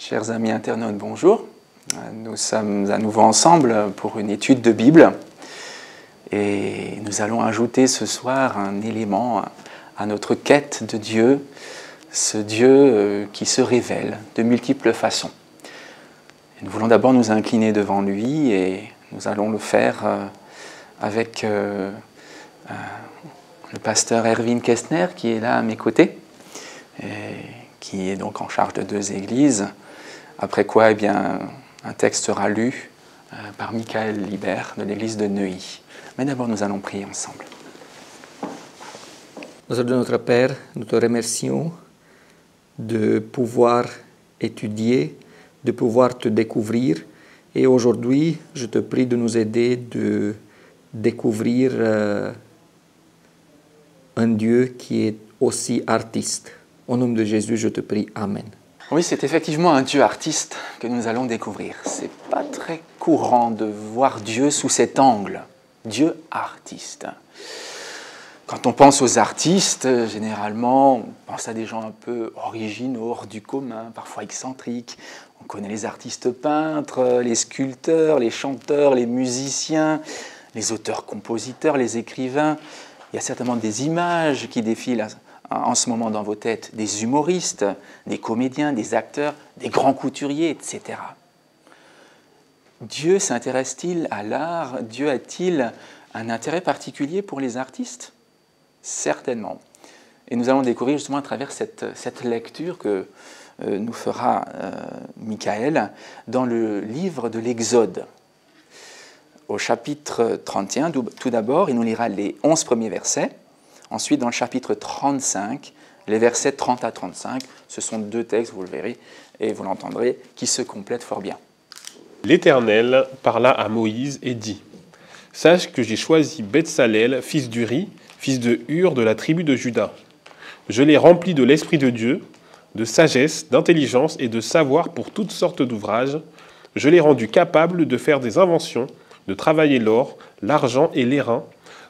Chers amis internautes, bonjour. Nous sommes à nouveau ensemble pour une étude de Bible et nous allons ajouter ce soir un élément à notre quête de Dieu, ce Dieu qui se révèle de multiples façons. Et nous voulons d'abord nous incliner devant lui et nous allons le faire avec le pasteur Erwin Kestner qui est là à mes côtés et qui est donc en charge de 2 églises. Après quoi, un texte sera lu par Michael Libert de l'église de Neuilly. Mais d'abord, nous allons prier ensemble. Notre Père, nous te remercions de pouvoir étudier, de pouvoir te découvrir. Et aujourd'hui, je te prie de nous aider de découvrir un Dieu qui est aussi artiste. Au nom de Jésus, je te prie. Amen. Oui, c'est effectivement un Dieu artiste que nous allons découvrir. C'est pas très courant de voir Dieu sous cet angle. Dieu artiste. Quand on pense aux artistes, généralement, on pense à des gens un peu originaux, hors du commun, parfois excentriques. On connaît les artistes peintres, les sculpteurs, les chanteurs, les musiciens, les auteurs-compositeurs, les écrivains. Il y a certainement des images qui défilent en ce moment dans vos têtes, des humoristes, des comédiens, des acteurs, des grands couturiers, etc. Dieu s'intéresse-t-il à l'art? Dieu a-t-il un intérêt particulier pour les artistes? Certainement. Et nous allons découvrir justement à travers cette lecture que nous fera Michael dans le livre de l'Exode. Au chapitre 31, tout d'abord, il nous lira les 11 premiers versets. Ensuite, dans le chapitre 35, les versets 30 à 35, ce sont 2 textes, vous le verrez et vous l'entendrez, qui se complètent fort bien. L'Éternel parla à Moïse et dit : « Sache que j'ai choisi Betsalel, fils d'Uri, fils de Hur de la tribu de Juda. Je l'ai rempli de l'Esprit de Dieu, de sagesse, d'intelligence et de savoir pour toutes sortes d'ouvrages. Je l'ai rendu capable de faire des inventions, de travailler l'or, l'argent et l'airain,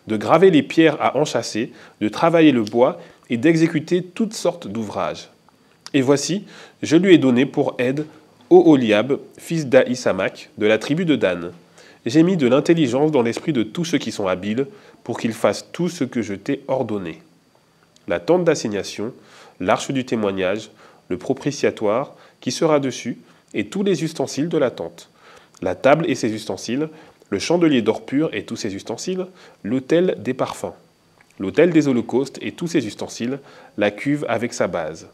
de graver les pierres à enchâsser, de travailler le bois et d'exécuter toutes sortes d'ouvrages. Et voici, je lui ai donné pour aide Oholiab, fils d'Ahisamach, de la tribu de Dan. J'ai mis de l'intelligence dans l'esprit de tous ceux qui sont habiles, pour qu'ils fassent tout ce que je t'ai ordonné. La tente d'assignation, l'arche du témoignage, le propitiatoire qui sera dessus, et tous les ustensiles de la tente, la table et ses ustensiles, le chandelier d'or pur et tous ses ustensiles, l'autel des parfums, l'autel des holocaustes et tous ses ustensiles, la cuve avec sa base,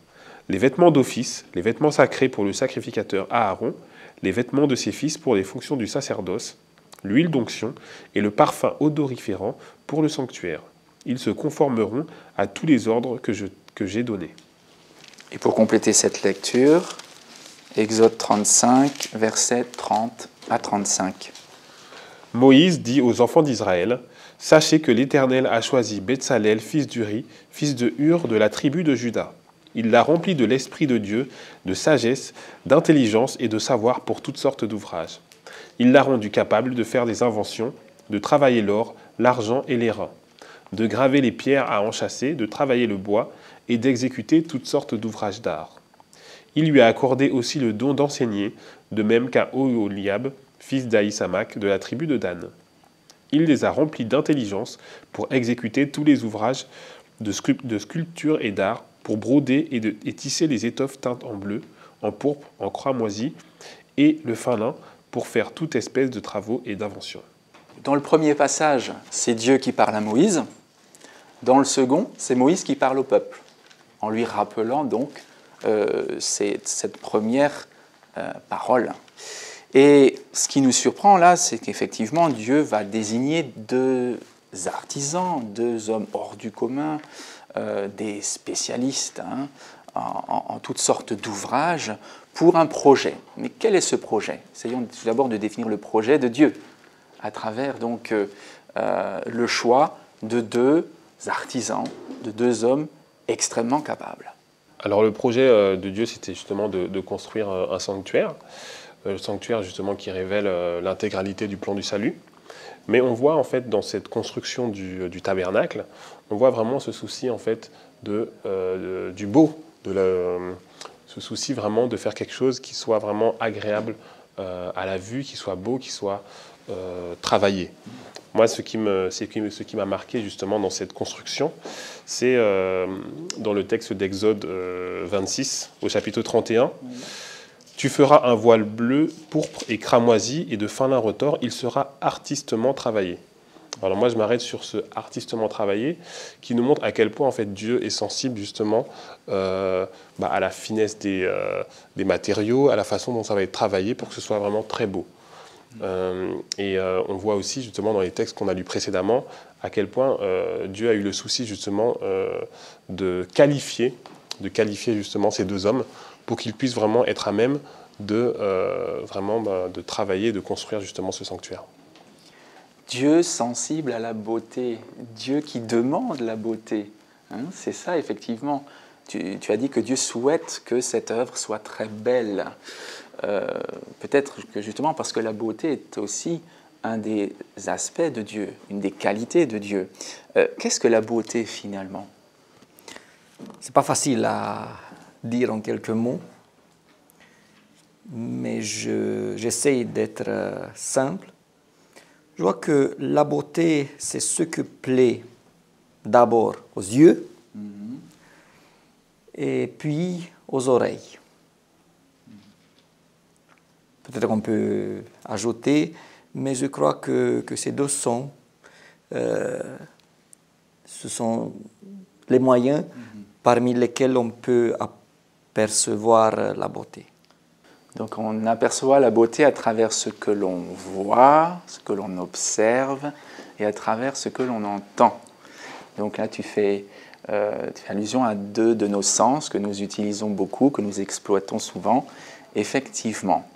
les vêtements d'office, les vêtements sacrés pour le sacrificateur Aaron, les vêtements de ses fils pour les fonctions du sacerdoce, l'huile d'onction et le parfum odoriférant pour le sanctuaire. Ils se conformeront à tous les ordres que j'ai donnés. Et pour compléter cette lecture, Exode 35, versets 30 à 35. Moïse dit aux enfants d'Israël : « Sachez que l'Éternel a choisi Betsalel, fils d'Uri, fils de Hur de la tribu de Juda. Il l'a rempli de l'Esprit de Dieu, de sagesse, d'intelligence et de savoir pour toutes sortes d'ouvrages. Il l'a rendu capable de faire des inventions, de travailler l'or, l'argent et l'airain, de graver les pierres à enchâsser, de travailler le bois et d'exécuter toutes sortes d'ouvrages d'art. Il lui a accordé aussi le don d'enseigner, de même qu'à Oholiab, fils d'Ahisamach de la tribu de Dan. Il les a remplis d'intelligence pour exécuter tous les ouvrages de sculpture et d'art, pour broder et tisser les étoffes teintes en bleu, en pourpre, en cramoisi et le fin lin, pour faire toute espèce de travaux et d'inventions. » Dans le premier passage, c'est Dieu qui parle à Moïse. Dans le second, c'est Moïse qui parle au peuple, en lui rappelant donc cette première parole. Et ce qui nous surprend là, c'est qu'effectivement, Dieu va désigner 2 artisans, 2 hommes hors du commun, des spécialistes en toutes sortes d'ouvrages pour un projet. Mais quel est ce projet? Essayons tout d'abord de définir le projet de Dieu à travers donc le choix de 2 artisans, de 2 hommes extrêmement capables. Alors le projet de Dieu, c'était justement de construire un sanctuaire. Le sanctuaire justement qui révèle l'intégralité du plan du salut. Mais on voit en fait dans cette construction du tabernacle, on voit vraiment ce souci en fait du beau, ce souci vraiment de faire quelque chose qui soit vraiment agréable à la vue, qui soit beau, qui soit travaillé. Moi, ce qui m'a marqué justement dans cette construction, c'est dans le texte d'Exode 26, au chapitre 31. Tu feras un voile bleu, pourpre et cramoisi, et de fin lin retors, il sera artistement travaillé. Alors moi, je m'arrête sur ce artistement travaillé, qui nous montre à quel point en fait Dieu est sensible justement à la finesse des matériaux, à la façon dont ça va être travaillé pour que ce soit vraiment très beau. On voit aussi justement dans les textes qu'on a lus précédemment à quel point Dieu a eu le souci justement de qualifier justement ces deux hommes pour qu'ils puissent vraiment être à même de travailler, de construire justement ce sanctuaire. Dieu sensible à la beauté, Dieu qui demande la beauté. Hein, c'est ça, effectivement. Tu as dit que Dieu souhaite que cette œuvre soit très belle. Peut-être que justement parce que la beauté est aussi un des aspects de Dieu, une des qualités de Dieu. Qu'est-ce que la beauté finalement? C'est pas facile à dire en quelques mots, mais j'essaie d'être simple. Je vois que la beauté, c'est ce que plaît d'abord aux yeux et puis aux oreilles. Peut-être qu'on peut ajouter, mais je crois que ces deux ce sont les moyens parmi lesquels on peut apercevoir la beauté. Donc on aperçoit la beauté à travers ce que l'on voit, ce que l'on observe et à travers ce que l'on entend. Donc là tu fais allusion à deux de nos sens que nous utilisons beaucoup, que nous exploitons souvent. Effectivement,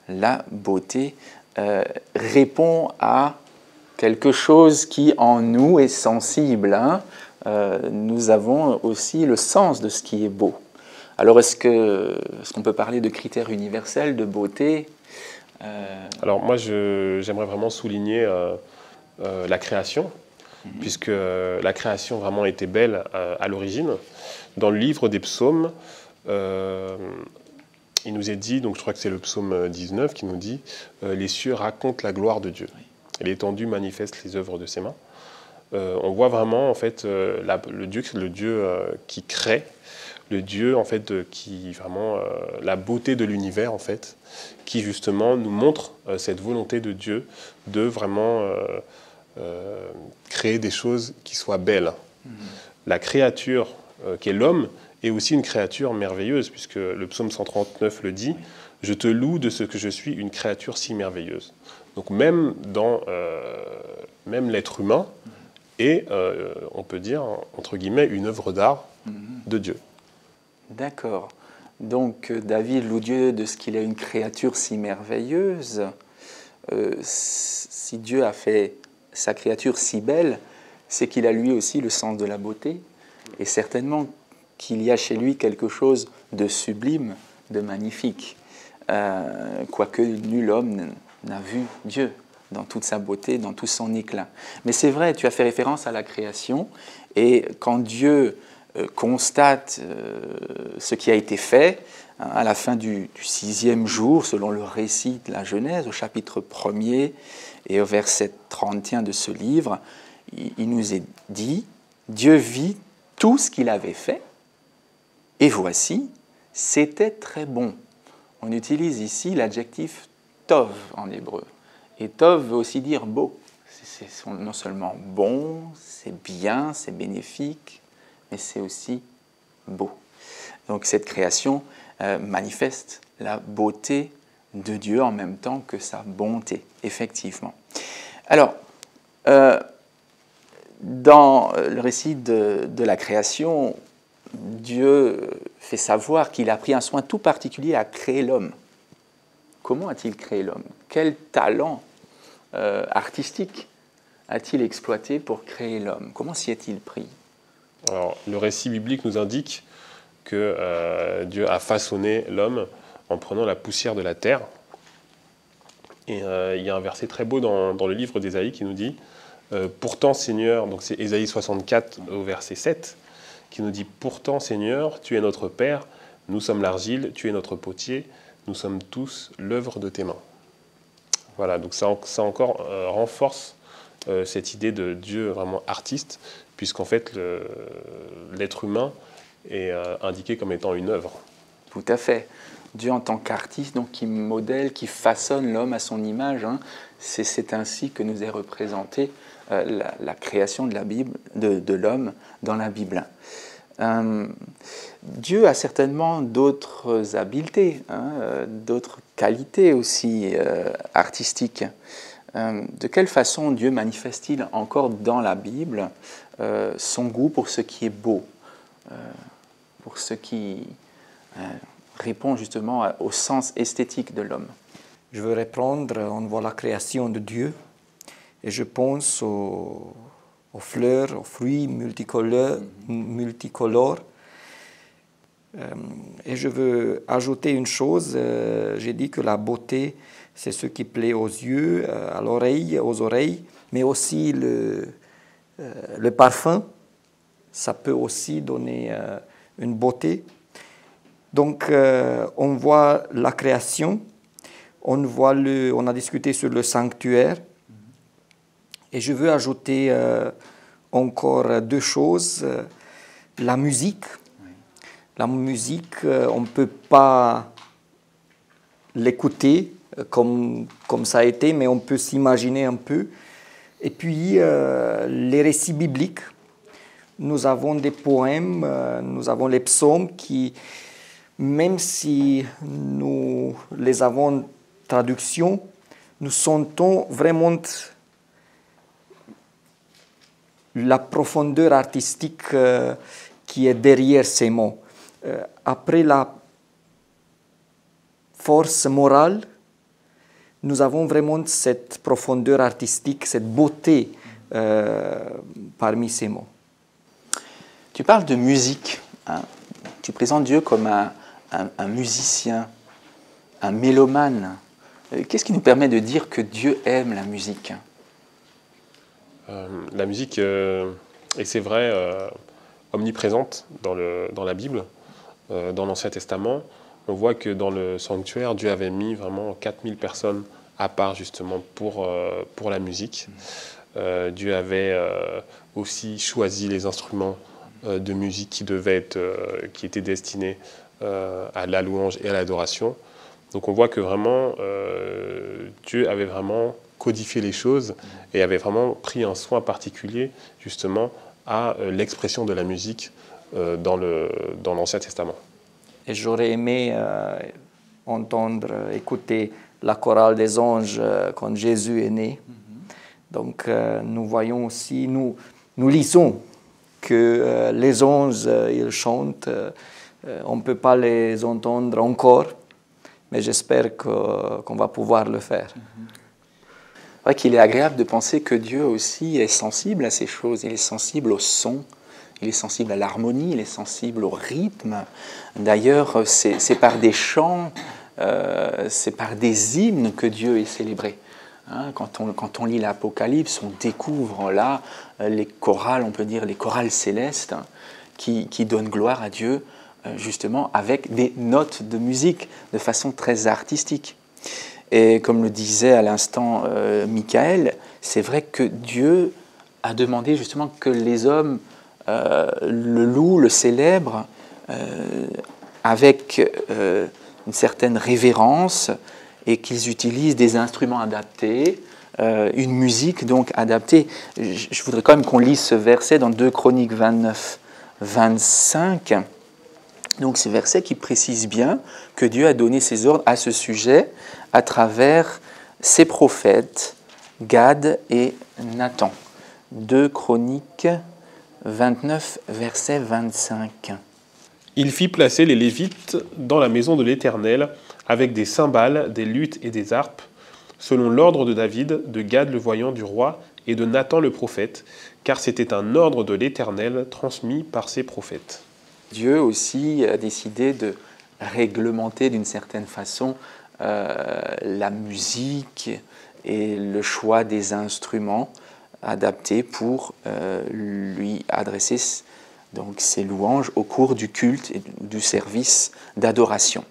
la beauté répond à quelque chose qui en nous est sensible. Hein. Nous avons aussi le sens de ce qui est beau. Alors, est-ce qu'on peut parler de critères universels de beauté? Alors, moi, j'aimerais vraiment souligner la création, puisque la création vraiment était belle à l'origine. Dans le livre des psaumes, il nous est dit, donc je crois que c'est le psaume 19 qui nous dit « Les cieux racontent la gloire de Dieu, et l'étendue manifeste les œuvres de ses mains ». On voit vraiment, en fait, le Dieu qui crée, le Dieu en fait qui vraiment la beauté de l'univers en fait, qui justement nous montre cette volonté de Dieu de vraiment créer des choses qui soient belles. La créature qui est l'homme est aussi une créature merveilleuse puisque le psaume 139 le dit. Je te loue de ce que je suis une créature si merveilleuse. Donc même dans même l'être humain est, on peut dire entre guillemets, une œuvre d'art de Dieu. D'accord. Donc David loue Dieu de ce qu'il est une créature si merveilleuse. Si Dieu a fait sa créature si belle, c'est qu'il a lui aussi le sens de la beauté. Et certainement qu'il y a chez lui quelque chose de sublime, de magnifique. Quoique nul homme n'a vu Dieu dans toute sa beauté, dans tout son éclat. Mais c'est vrai, tu as fait référence à la création. Et quand Dieu constate ce qui a été fait à la fin du 6e jour, selon le récit de la Genèse, au chapitre 1er et au verset 31 de ce livre, il nous est dit « Dieu vit tout ce qu'il avait fait, et voici, c'était très bon ». On utilise ici l'adjectif « tov » en hébreu. Et « tov » veut aussi dire « beau ». C'est non seulement bon, c'est bien, c'est bénéfique, mais c'est aussi beau. Donc cette création manifeste la beauté de Dieu en même temps que sa bonté, effectivement. Alors, dans le récit de la création, Dieu fait savoir qu'il a pris un soin tout particulier à créer l'homme. Comment a-t-il créé l'homme? Quel talent artistique a-t-il exploité pour créer l'homme? Comment s'y est-il pris? Alors, le récit biblique nous indique que Dieu a façonné l'homme en prenant la poussière de la terre. Et il y a un verset très beau dans le livre d'Ésaïe qui nous dit « Pourtant, Seigneur », donc c'est Ésaïe 64 au verset 7, qui nous dit « Pourtant, Seigneur, tu es notre Père, Nous sommes l'argile, tu es notre potier, nous sommes tous l'œuvre de tes mains. Voilà, donc ça encore renforce cette idée de Dieu vraiment artiste, puisqu'en fait l'être humain est indiqué comme étant une œuvre. Tout à fait. Dieu en tant qu'artiste, donc qui modèle, qui façonne l'homme à son image, hein. C'est ainsi que nous est représentée la création de la Bible, de l'homme dans la Bible. Dieu a certainement d'autres habiletés, hein, d'autres qualités aussi artistiques. De quelle façon Dieu manifeste-t-il encore dans la Bible son goût pour ce qui est beau, pour ce qui répond justement au sens esthétique de l'homme? Je veux reprendre, on voit la création de Dieu et je pense aux fleurs, aux fruits multicolores. Et je veux ajouter une chose, j'ai dit que la beauté, c'est ce qui plaît aux yeux, à l'oreille, aux oreilles, mais aussi le parfum, ça peut aussi donner une beauté. Donc on voit la création, on a discuté sur le sanctuaire, et je veux ajouter encore deux choses. La musique. La musique, on ne peut pas l'écouter comme ça a été, mais on peut s'imaginer un peu. Et puis, les récits bibliques. Nous avons des poèmes, nous avons les psaumes qui, même si nous les avons en traduction, nous sentons vraiment la profondeur artistique qui est derrière ces mots. Après la force morale, nous avons vraiment cette profondeur artistique, cette beauté parmi ces mots. Tu parles de musique, hein. Tu présentes Dieu comme un musicien, un mélomane. Qu'est-ce qui nous permet de dire que Dieu aime la musique? La musique, et c'est vrai, omniprésente dans la Bible, dans l'Ancien Testament. On voit que dans le sanctuaire, Dieu avait mis vraiment 4000 personnes à part justement pour la musique. Dieu avait aussi choisi les instruments de musique qui étaient destinés à la louange et à l'adoration. Donc on voit que vraiment Dieu avait vraiment codifié les choses et avait vraiment pris un soin particulier justement à l'expression de la musique dans l'Ancien Testament. Et j'aurais aimé écouter la chorale des anges quand Jésus est né. Donc nous voyons aussi, nous lisons que les anges, ils chantent. On ne peut pas les entendre encore, mais j'espère qu'on va pouvoir le faire. C'est vrai qu'il est agréable de penser que Dieu aussi est sensible à ces choses. Il est sensible au son, il est sensible à l'harmonie, il est sensible au rythme. D'ailleurs, c'est par des chants, c'est par des hymnes que Dieu est célébré. Hein, quand on lit l'Apocalypse, on découvre là les chorales, on peut dire les chorales célestes, qui donnent gloire à Dieu, justement avec des notes de musique de façon très artistique. Et comme le disait à l'instant Michael, c'est vrai que Dieu a demandé justement que les hommes le louent, le célèbrent avec une certaine révérence et qu'ils utilisent des instruments adaptés, une musique donc adaptée. Je voudrais quand même qu'on lise ce verset dans 2 Chroniques 29, 25. Donc ce verset qui précise bien que Dieu a donné ses ordres à ce sujet à travers ses prophètes, Gad et Nathan. 2 Chroniques 29, verset 25. Il fit placer les Lévites dans la maison de l'Éternel avec des cymbales, des luttes et des harpes, selon l'ordre de David, de Gad le voyant du roi et de Nathan le prophète, car c'était un ordre de l'Éternel transmis par ses prophètes. Dieu aussi a décidé de réglementer d'une certaine façon la musique et le choix des instruments adaptés pour lui adresser donc ces louanges au cours du culte et du service d'adoration.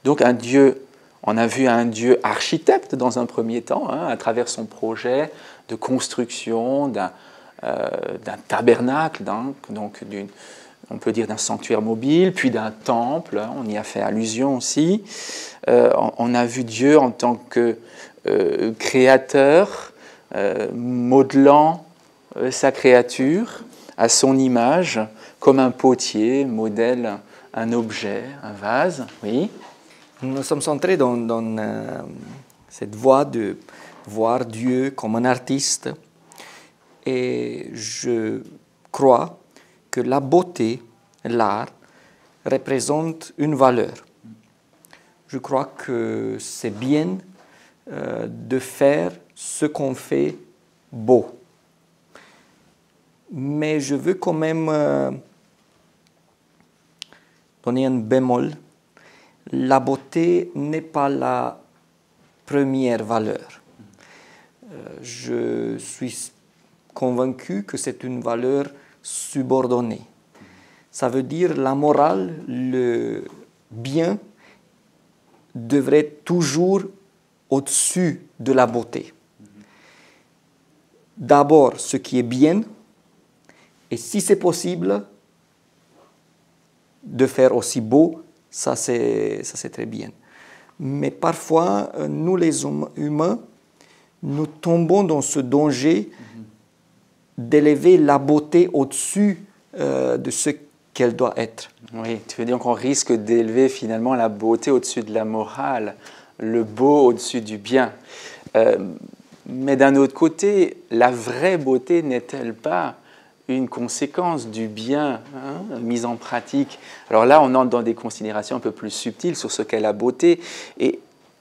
Donc un Dieu, on a vu un Dieu architecte dans un premier temps, à travers son projet de construction d'un tabernacle, donc on peut dire d'un sanctuaire mobile, puis d'un temple, on y a fait allusion aussi. On a vu Dieu en tant que créateur, modelant sa créature à son image, comme un potier modèle un objet, un vase. Oui. Nous sommes centrés dans cette voie de voir Dieu comme un artiste. Et je crois que la beauté, l'art, représente une valeur. Je crois que c'est bien de faire ce qu'on fait beau. Mais je veux quand même donner un bémol. La beauté n'est pas la première valeur. Je suis convaincu que c'est une valeur subordonnée. Ça veut dire la morale, le bien devrait être toujours au-dessus de la beauté. D'abord, ce qui est bien, et si c'est possible, de faire aussi beau, ça c'est très bien. Mais parfois, nous les humains, nous tombons dans ce danger d'élever la beauté au-dessus de ce qu'elle doit être. Oui, tu veux dire qu'on risque d'élever finalement la beauté au-dessus de la morale, le beau au-dessus du bien. Mais d'un autre côté, la vraie beauté n'est-elle pas une conséquence du bien mis en pratique? Alors là, on entre dans des considérations un peu plus subtiles sur ce qu'est la beauté. Et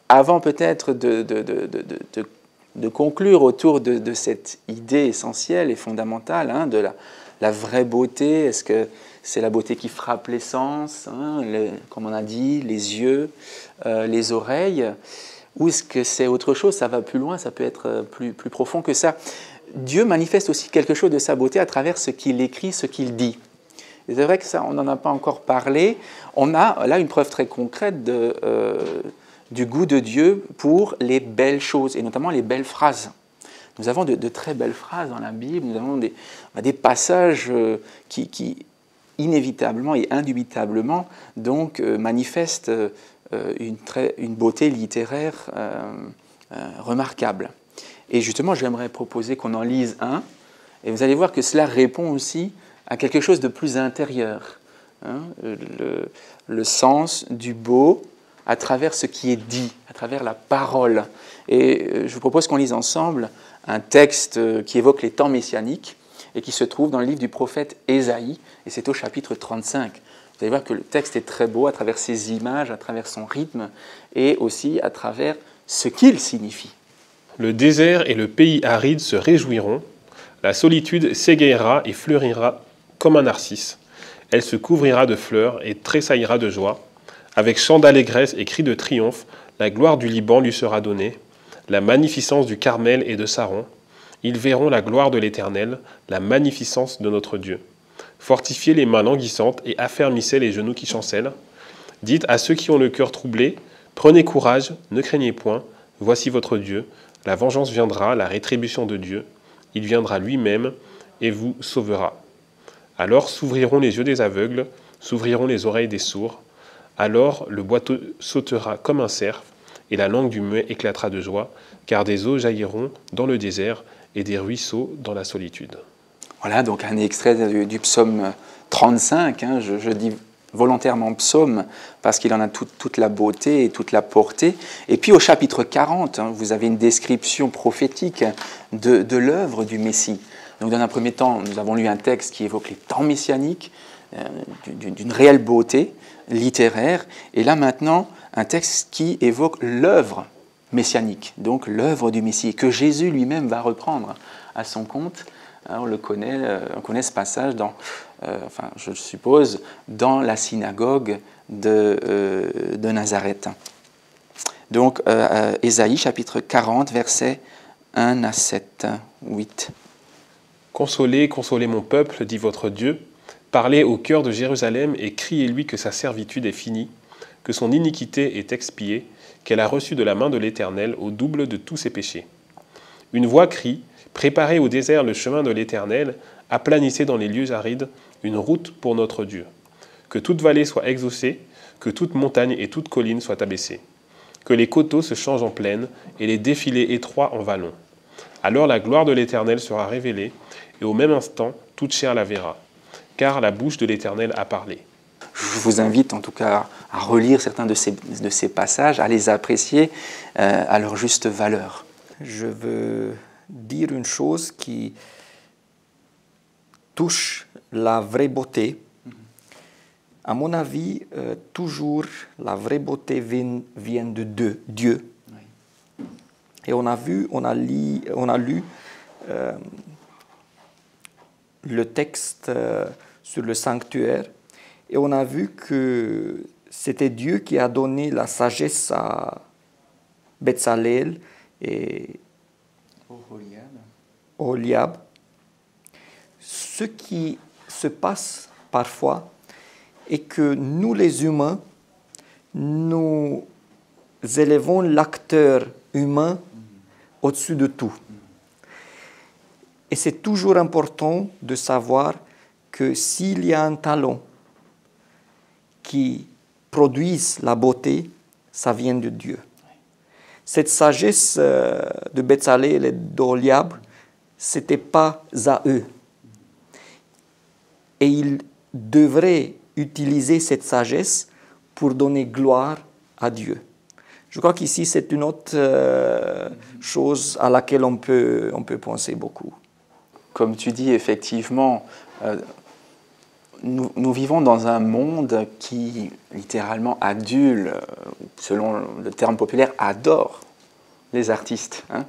avant peut-être de conclure autour de cette idée essentielle et fondamentale de la vraie beauté, est-ce que c'est la beauté qui frappe les sens, comme on a dit, les yeux, les oreilles, ou est-ce que c'est autre chose, ça va plus loin, ça peut être plus profond que ça? Dieu manifeste aussi quelque chose de sa beauté à travers ce qu'il écrit, ce qu'il dit. Et c'est vrai que ça, on n'en a pas encore parlé. On a là une preuve très concrète du goût de Dieu pour les belles choses, et notamment les belles phrases. Nous avons de très belles phrases dans la Bible, nous avons des passages qui inévitablement et indubitablement donc, manifestent une beauté littéraire remarquable. Et justement, j'aimerais proposer qu'on en lise un, et vous allez voir que cela répond aussi à quelque chose de plus intérieur, le sens du beau à travers ce qui est dit, à travers la parole. Et je vous propose qu'on lise ensemble un texte qui évoque les temps messianiques et qui se trouve dans le livre du prophète Ésaïe, et c'est au chapitre 35. Vous allez voir que le texte est très beau à travers ses images, à travers son rythme, et aussi à travers ce qu'il signifie. Le désert et le pays aride se réjouiront, la solitude s'égayera et fleurira comme un narcisse. Elle se couvrira de fleurs et tressaillira de joie. Avec chants d'allégresse et cris de triomphe, la gloire du Liban lui sera donnée, la magnificence du Carmel et de Saron. Ils verront la gloire de l'Éternel, la magnificence de notre Dieu. Fortifiez les mains languissantes et affermissez les genoux qui chancellent. Dites à ceux qui ont le cœur troublé, prenez courage, ne craignez point, voici votre Dieu. La vengeance viendra, la rétribution de Dieu. Il viendra lui-même et vous sauvera. Alors s'ouvriront les yeux des aveugles, s'ouvriront les oreilles des sourds. Alors le boiteux sautera comme un cerf, et la langue du muet éclatera de joie, car des eaux jailliront dans le désert et des ruisseaux dans la solitude. Voilà, donc un extrait du psaume 35, je dis volontairement psaume, parce qu'il en a toute la beauté et toute la portée. Et puis au chapitre 40, vous avez une description prophétique de l'œuvre du Messie. Donc dans un premier temps, nous avons lu un texte qui évoque les temps messianiques, d'une réelle beauté littéraire, et là maintenant, un texte qui évoque l'œuvre messianique, donc l'œuvre du Messie, que Jésus lui-même va reprendre à son compte. On connaît ce passage je suppose, dans la synagogue de Nazareth. Donc, Ésaïe, chapitre 40, versets 1 à 7, 8. Consolez, consolez mon peuple, dit votre Dieu. Parlez au cœur de Jérusalem et criez-lui que sa servitude est finie, que son iniquité est expiée, qu'elle a reçu de la main de l'Éternel au double de tous ses péchés. Une voix crie, préparez au désert le chemin de l'Éternel, aplanissez dans les lieux arides une route pour notre Dieu. Que toute vallée soit exaucée, que toute montagne et toute colline soient abaissées. Que les coteaux se changent en plaine et les défilés étroits en vallons. Alors la gloire de l'Éternel sera révélée, et au même instant, toute chair la verra. Car la bouche de l'Éternel a parlé. Je vous invite en tout cas à relire certains de ces passages, à les apprécier à leur juste valeur. Je veux dire une chose qui touche la vraie beauté. À mon avis, toujours la vraie beauté vient de Dieu. Oui. Et on a lu le texte sur le sanctuaire et on a vu que c'était Dieu qui a donné la sagesse à Betsalel et Oholiab. Ce qui se passe parfois est que nous les humains, nous élevons l'acteur humain au-dessus de tout. Et c'est toujours important de savoir que s'il y a un talent qui produise la beauté, ça vient de Dieu. Cette sagesse de Betsalel et d'Oholiab, ce n'était pas à eux. Et ils devraient utiliser cette sagesse pour donner gloire à Dieu. Je crois qu'ici, c'est une autre chose à laquelle on peut penser beaucoup. Comme tu dis, effectivement, nous vivons dans un monde qui, littéralement, adule, selon le terme populaire, adore les artistes. Hein.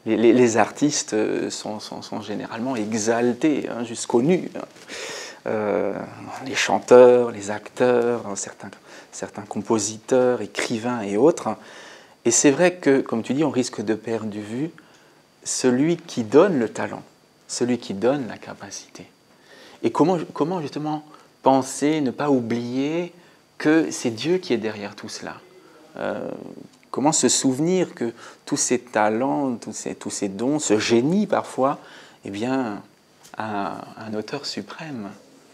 Les artistes sont généralement exaltés jusqu'au nu. Les chanteurs, les acteurs, certains compositeurs, écrivains et autres. Et c'est vrai que, comme tu dis, on risque de perdre de vue celui qui donne le talent, celui qui donne la capacité. Et comment justement penser, ne pas oublier que c'est Dieu qui est derrière tout cela. Comment se souvenir que tous ces talents, tous ces dons, ce génie parfois, eh bien, a un auteur suprême,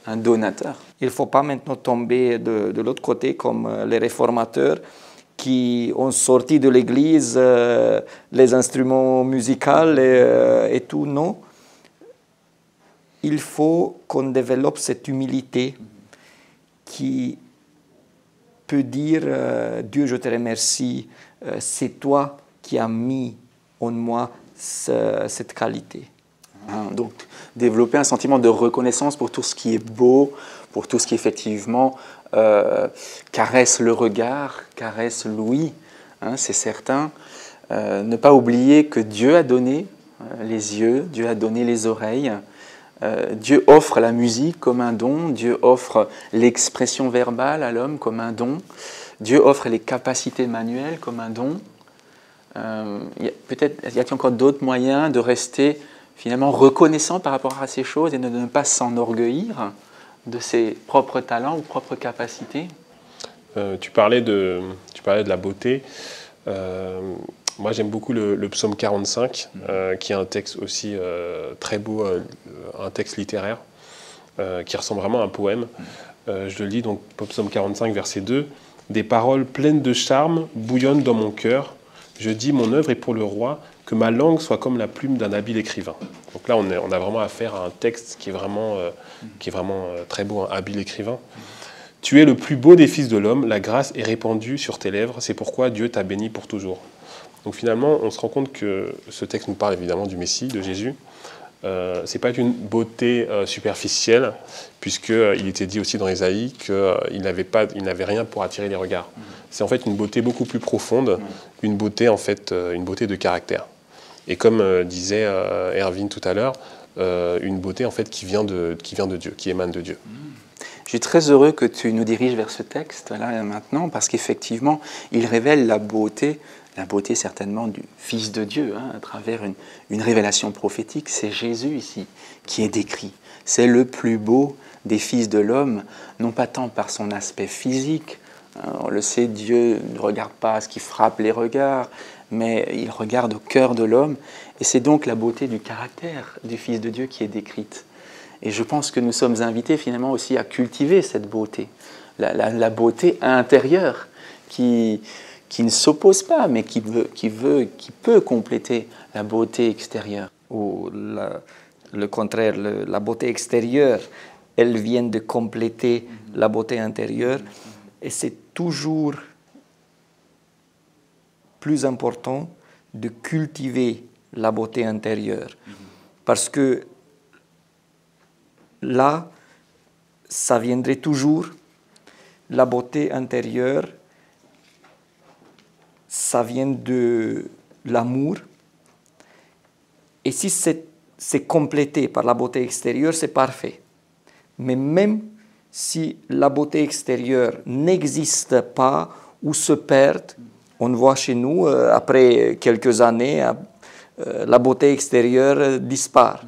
un donateur. Il ne faut pas maintenant tomber de l'autre côté comme les réformateurs qui ont sorti de l'Église les instruments musicaux et tout. Non. Il faut qu'on développe cette humilité qui peut dire Dieu, je te remercie, c'est toi qui as mis en moi cette qualité. Donc, développer un sentiment de reconnaissance pour tout ce qui est beau, pour tout ce qui effectivement caresse le regard, caresse l'ouïe, c'est certain. Ne pas oublier que Dieu a donné les yeux, Dieu a donné les oreilles, Dieu offre la musique comme un don, Dieu offre l'expression verbale à l'homme comme un don, Dieu offre les capacités manuelles comme un don. Peut-être y a-t-il encore d'autres moyens de rester finalement reconnaissant par rapport à ces choses et de ne pas s'enorgueillir de ses propres talents ou propres capacités. Tu parlais de la beauté. Moi, j'aime beaucoup le psaume 45, qui est un texte aussi très beau, un texte littéraire, qui ressemble vraiment à un poème. Je le lis, donc, psaume 45, verset 2. « Des paroles pleines de charme bouillonnent dans mon cœur. Je dis, mon œuvre est pour le roi, que ma langue soit comme la plume d'un habile écrivain. » Donc là, on a vraiment affaire à un texte qui est vraiment très beau, un habile écrivain. « Tu es le plus beau des fils de l'homme, la grâce est répandue sur tes lèvres, c'est pourquoi Dieu t'a béni pour toujours. » Donc finalement, on se rend compte que ce texte nous parle évidemment du Messie, de Jésus. Ce n'est pas une beauté superficielle, puisqu'il était dit aussi dans Ésaïe qu'il n'avait rien pour attirer les regards. C'est en fait une beauté beaucoup plus profonde, une beauté de caractère. Et comme disait Erwin tout à l'heure, une beauté en fait qui vient de Dieu, qui émane de Dieu. Je suis très heureux que tu nous diriges vers ce texte là maintenant, parce qu'effectivement, il révèle la beauté certainement du Fils de Dieu, à travers une révélation prophétique. C'est Jésus ici qui est décrit. C'est le plus beau des fils de l'homme, non pas tant par son aspect physique. On le sait, Dieu ne regarde pas ce qui frappe les regards, mais il regarde au cœur de l'homme. Et c'est donc la beauté du caractère du Fils de Dieu qui est décrite. Et je pense que nous sommes invités finalement aussi à cultiver cette beauté, la beauté intérieure qui ne s'oppose pas, mais qui peut compléter la beauté extérieure. Ou le contraire, la beauté extérieure, elle vient de compléter la beauté intérieure. Et c'est toujours plus important de cultiver la beauté intérieure. Parce que là, ça viendrait toujours, la beauté intérieure, ça vient de l'amour. Et si c'est complété par la beauté extérieure, c'est parfait. Mais même si la beauté extérieure n'existe pas ou se perd, on voit chez nous, après quelques années, la beauté extérieure disparaît.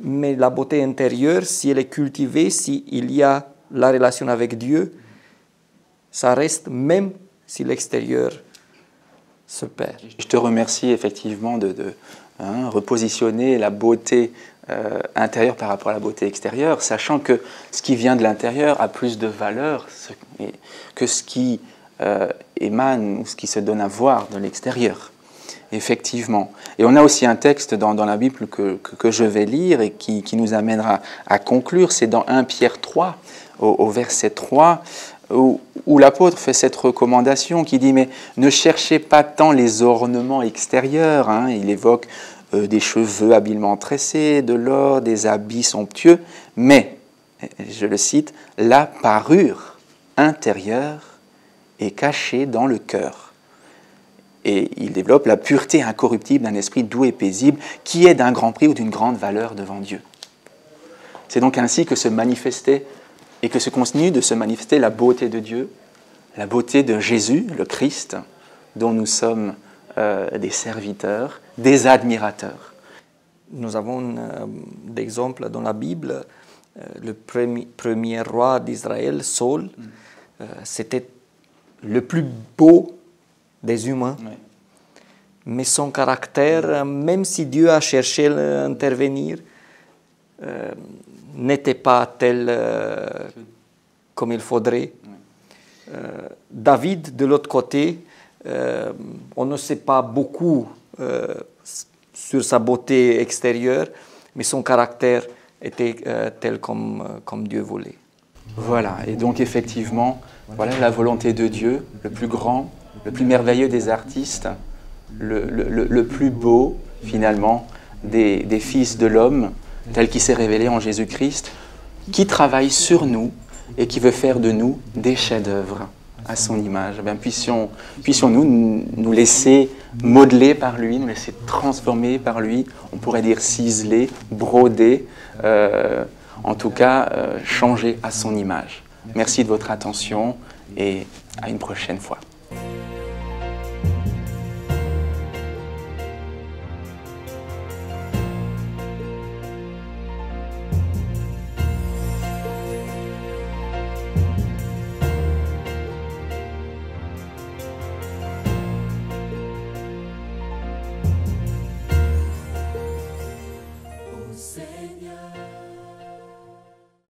Mais la beauté intérieure, si elle est cultivée, s'il y a la relation avec Dieu, ça reste même si l'extérieur se perd. Je te remercie effectivement de repositionner la beauté intérieure par rapport à la beauté extérieure, sachant que ce qui vient de l'intérieur a plus de valeur que ce qui émane ou ce qui se donne à voir de l'extérieur. Effectivement. Et on a aussi un texte dans la Bible que je vais lire et qui nous amènera à conclure. C'est dans 1 Pierre 3, au verset 3, où l'apôtre fait cette recommandation qui dit « Mais ne cherchez pas tant les ornements extérieurs. » Il évoque des cheveux habilement tressés, de l'or, des habits somptueux, mais, je le cite, « la parure intérieure est cachée dans le cœur. » Et il développe la pureté incorruptible d'un esprit doux et paisible qui est d'un grand prix ou d'une grande valeur devant Dieu. C'est donc ainsi que se manifestait et que se continue de se manifester la beauté de Dieu, la beauté de Jésus, le Christ, dont nous sommes des serviteurs, des admirateurs. Nous avons d'exemples dans la Bible. Le premier roi d'Israël, Saul, c'était le plus beau des humains. Oui. Mais son caractère, même si Dieu a cherché à intervenir, n'était pas tel comme il faudrait. Oui. David, de l'autre côté, on ne sait pas beaucoup sur sa beauté extérieure, mais son caractère était tel comme Dieu voulait. Voilà, et donc effectivement, voilà la volonté de Dieu, le plus grand, le plus merveilleux des artistes, le plus beau, finalement, des fils de l'homme, tel qu'il s'est révélé en Jésus-Christ, qui travaille sur nous et qui veut faire de nous des chefs-d'œuvre à son image. Eh bien, puissions-nous nous laisser modeler par lui, nous laisser transformer par lui, on pourrait dire ciseler, broder, en tout cas changer à son image. Merci de votre attention et à une prochaine fois.